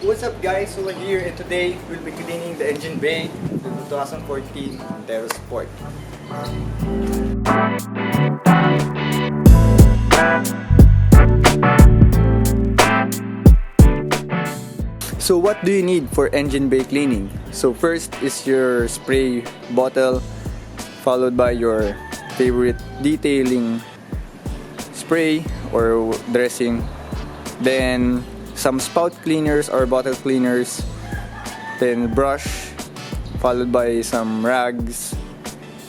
What's up guys, so we're here and today we'll be cleaning the engine bay to the 2014 Montero Sport. So what do you need for engine bay cleaning? So first is your spray bottle, followed by your favorite detailing spray or dressing, then some spout cleaners or bottle cleaners, then brush, followed by some rags,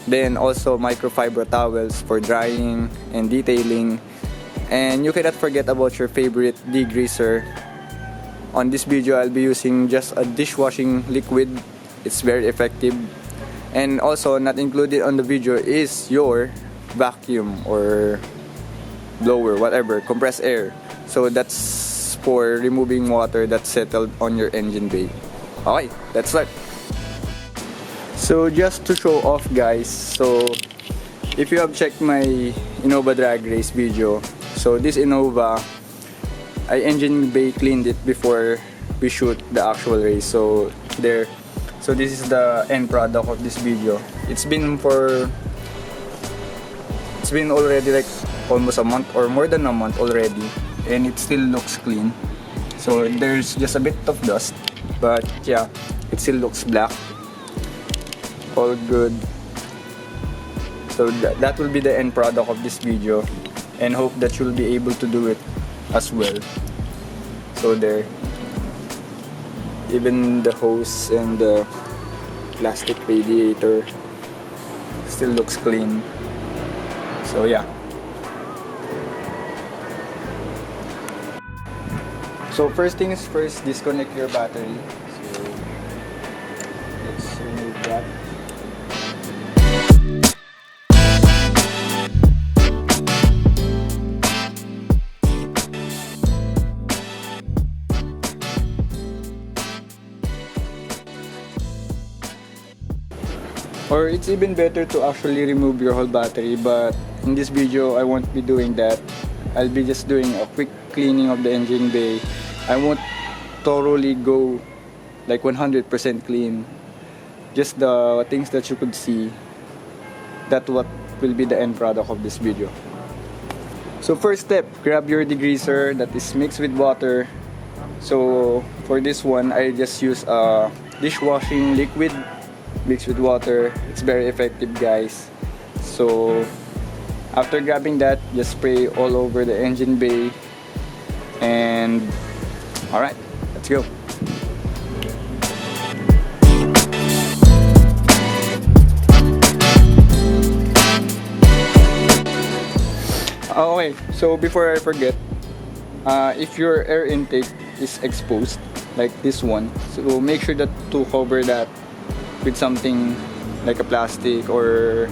then also microfiber towels for drying and detailing, and you cannot forget about your favorite degreaser. On this video I'll be using just a dishwashing liquid. It's very effective, and also not included on the video is your vacuum or blower, whatever, compressed air. So that's for removing water that's settled on your engine bay. Okay, let's start. So just to show off guys, so if you have checked my Innova drag race video, so this Innova, I engine bay cleaned it before we shoot the actual race. So there, so this is the end product of this video. It's been already like almost a month or more than a month already, and it still looks clean. So there's just a bit of dust, but yeah, it still looks black. All good. So that will be the end product of this video, and hope that you'll be able to do it as well. So there, even the hose and the plastic radiator still looks clean. So yeah. So first things first, disconnect your battery. So let's remove that. Or it's even better to actually remove your whole battery, but in this video I won't be doing that. I'll be just doing a quick cleaning of the engine bay. I won't thoroughly go like 100% clean. Just the things that you could see. That's what will be the end product of this video. So first step, grab your degreaser that is mixed with water. So for this one, I just use a dishwashing liquid mixed with water. It's very effective guys. So after grabbing that, just spray all over the engine bay, and alright, let's go. Okay, so before I forget, if your air intake is exposed like this one, so make sure that to cover that with something like a plastic or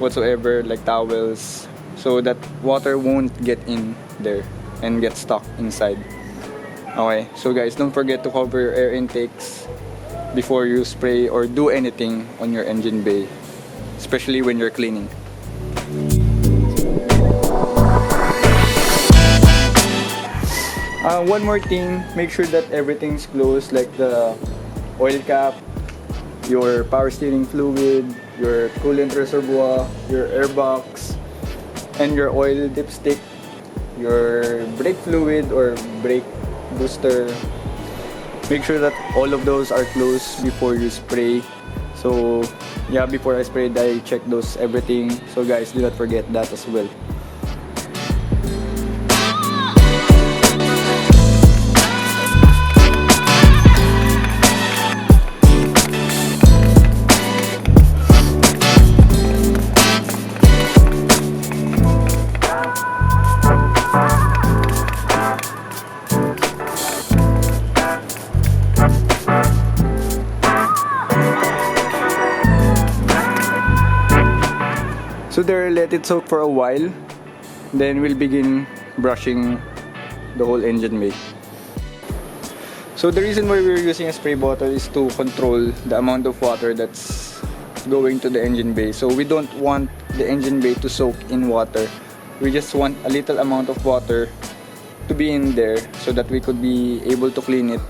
whatsoever, like towels, so that water won't get in there and get stuck inside. Okay, so guys, don't forget to cover your air intakes before you spray or do anything on your engine bay, especially when you're cleaning. One more thing, make sure that everything's closed, like the oil cap, your power steering fluid, your coolant reservoir, your air box, and your oil dipstick, your brake fluid or brake booster. Make sure that all of those are closed before you spray. So yeah, before I sprayed, I checked those everything. So guys, do not forget that as well. So there, let it soak for a while, then we'll begin brushing the whole engine bay. So the reason why we're using a spray bottle is to control the amount of water that's going to the engine bay. So we don't want the engine bay to soak in water. We just want a little amount of water to be in there so that we could be able to clean it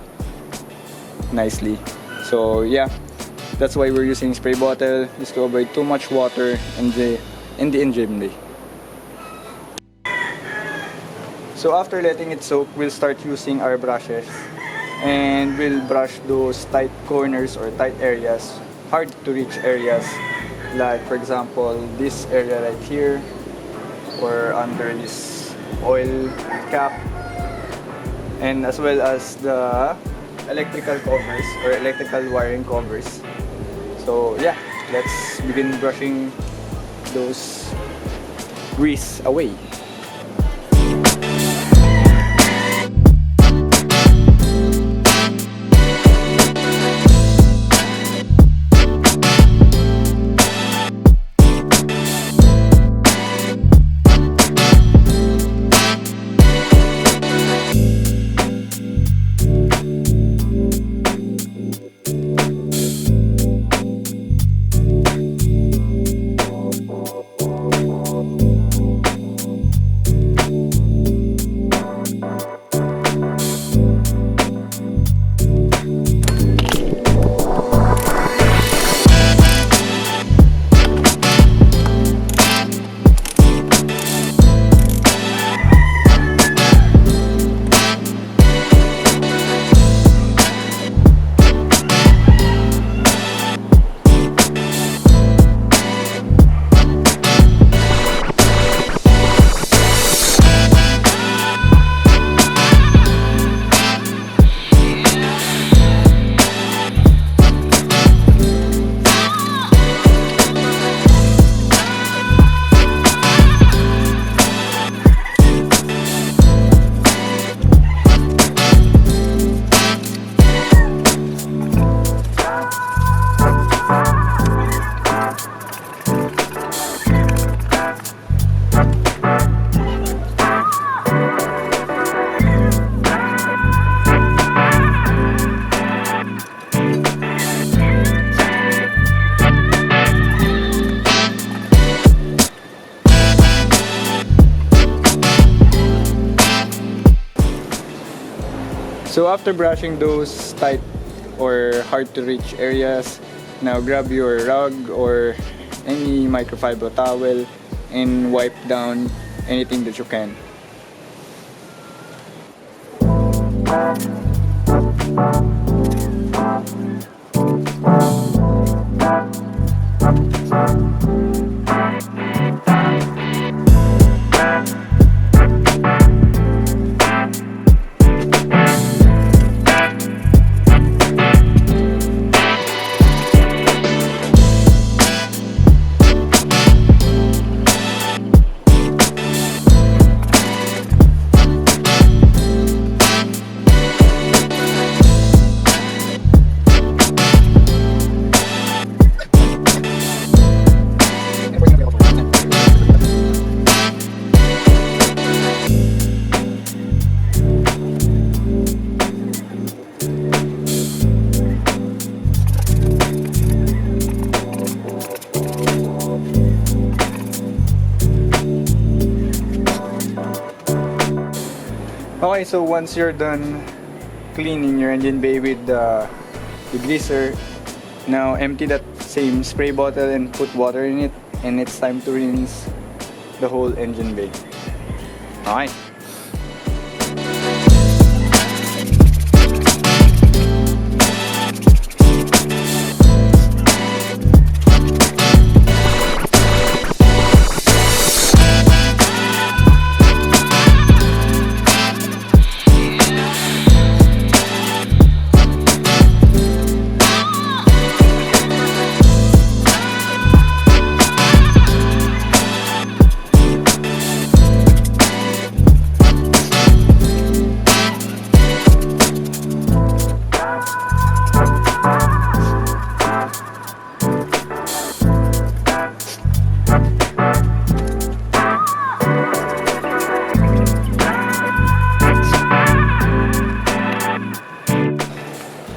nicely. So yeah, that's why we're using spray bottle, just to avoid too much water in the engine bay. So after letting it soak, we'll start using our brushes, and we'll brush those tight corners or tight areas, hard to reach areas, like for example this area right here, or under this oil cap, and as well as the electrical covers or electrical wiring covers. So yeah, let's begin brushing those grease away. So after brushing those tight or hard to reach areas, now grab your rug or any microfiber towel and wipe down anything that you can. Okay, so once you're done cleaning your engine bay with the degreaser, now empty that same spray bottle and put water in it, and it's time to rinse the whole engine bay. Okay.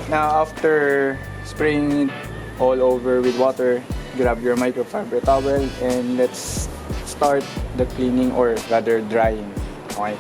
Now after spraying it all over with water, grab your microfiber towel and let's start the cleaning, or rather drying. Okay.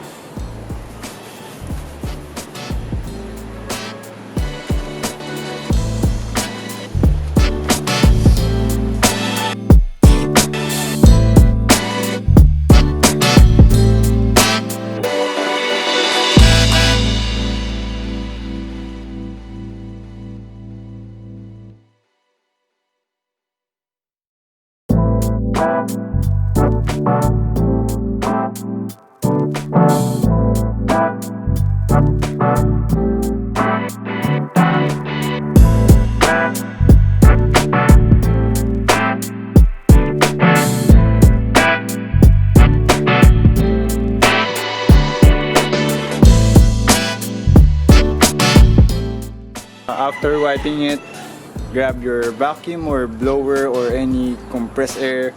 After wiping it, grab your vacuum or blower or any compressed air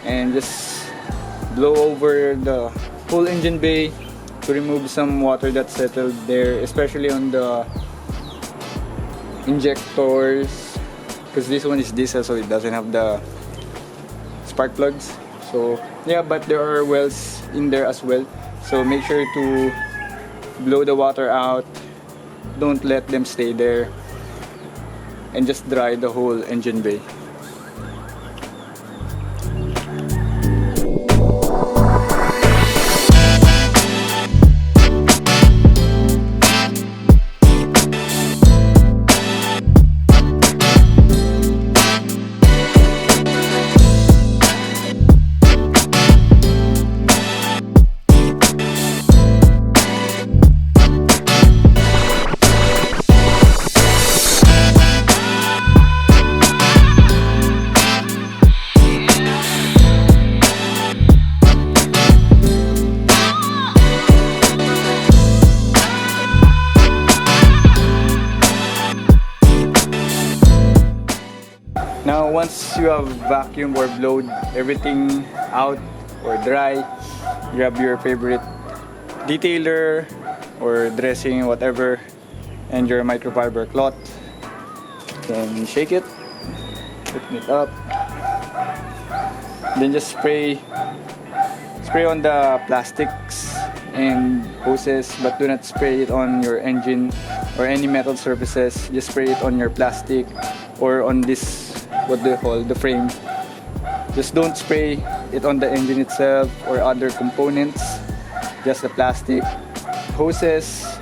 and just blow over the whole engine bay to remove some water that settled there, especially on the injectors, because this one is diesel, so it doesn't have the spark plugs. So yeah, but there are wells in there as well, so make sure to blow the water out. Don't let them stay there, and just dry the whole engine bay. Now, once you have vacuumed or blowed everything out or dry, grab your favorite detailer or dressing, whatever, and your microfiber cloth. Then shake it, open it up. Then just spray on the plastics and hoses, but do not spray it on your engine or any metal surfaces. Just spray it on your plastic or on this, what do you call, the frame. Just don't spray it on the engine itself or other components, just the plastic, hoses,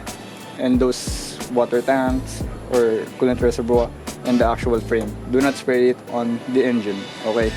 and those water tanks or coolant reservoir and the actual frame. Do not spray it on the engine, okay?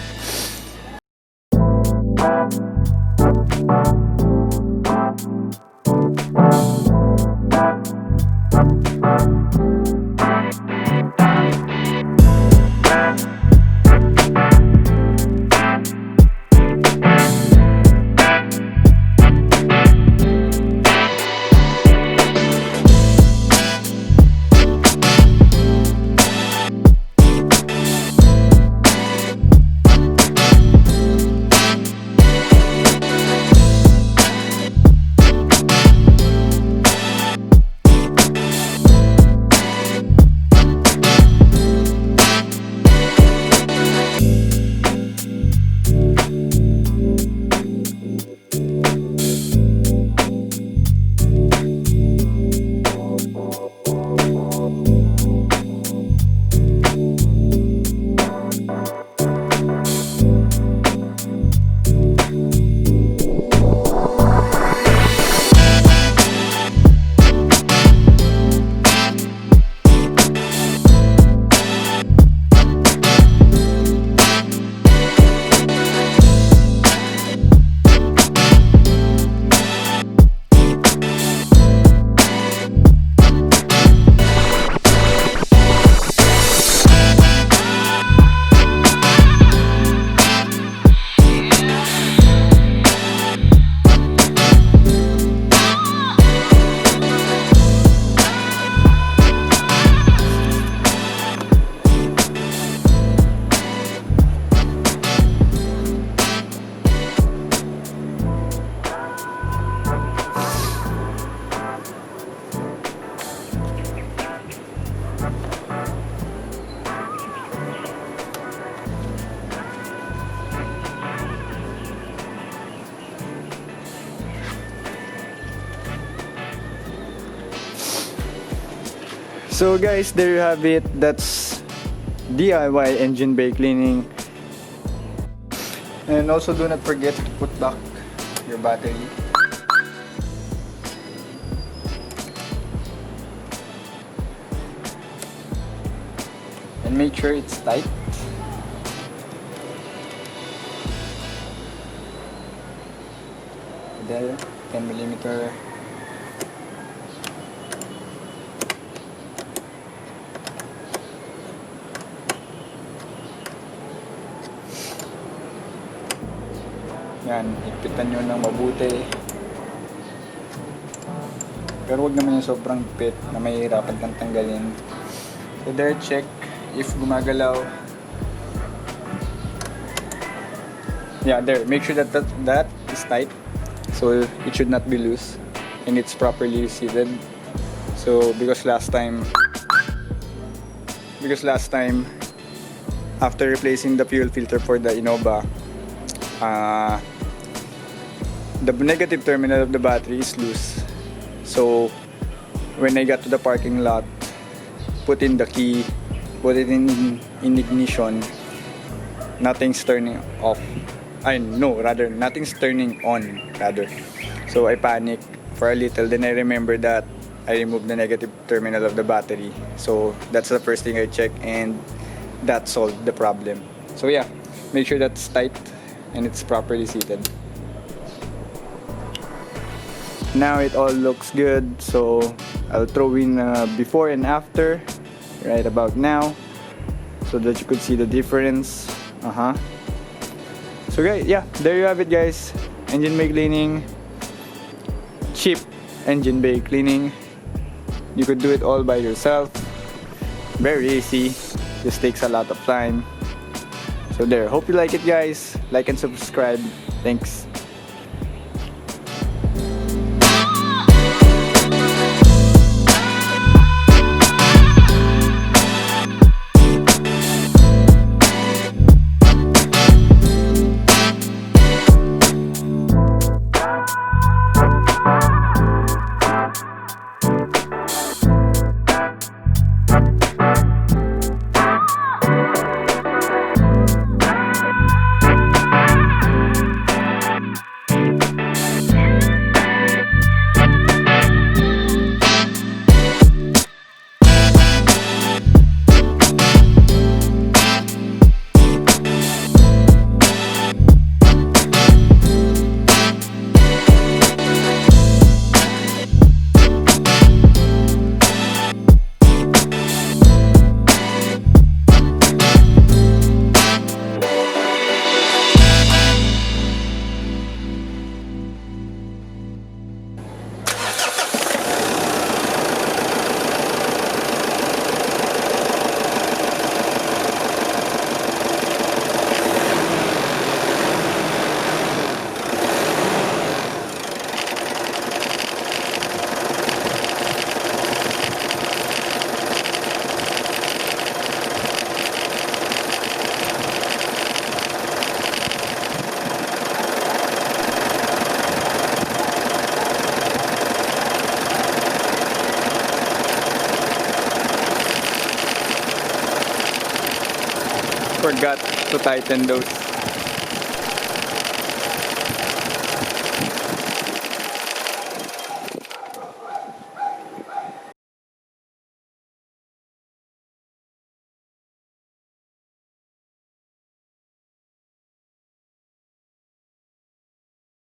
So guys, there you have it. That's DIY engine bay cleaning. And also do not forget to put back your battery. And make sure it's tight. There, 10 millimeter. Yan, higpitan nyo ng mabuti. Pero wag naman yung sobrang higpit na mahihirapan kang tanggalin. So there, check if gumagalaw. Yeah, there. Make sure that is tight. So it should not be loose. And it's properly seated. So because last time after replacing the fuel filter for the Innova, the negative terminal of the battery is loose. So when I got to the parking lot, put in the key, put it in ignition, nothing's turning off. Nothing's turning on rather. So I panicked for a little, then I remember that I removed the negative terminal of the battery. So that's the first thing I checked, and that solved the problem. So yeah, make sure that's tight and it's properly seated. Now it all looks good, so I'll throw in before and after right about now so that you could see the difference. So great, yeah, there you have it guys. Engine bay cleaning, cheap engine bay cleaning. You could do it all by yourself, very easy, just takes a lot of time. So there, hope you like it guys. Like and subscribe. Thanks. Forgot to tighten those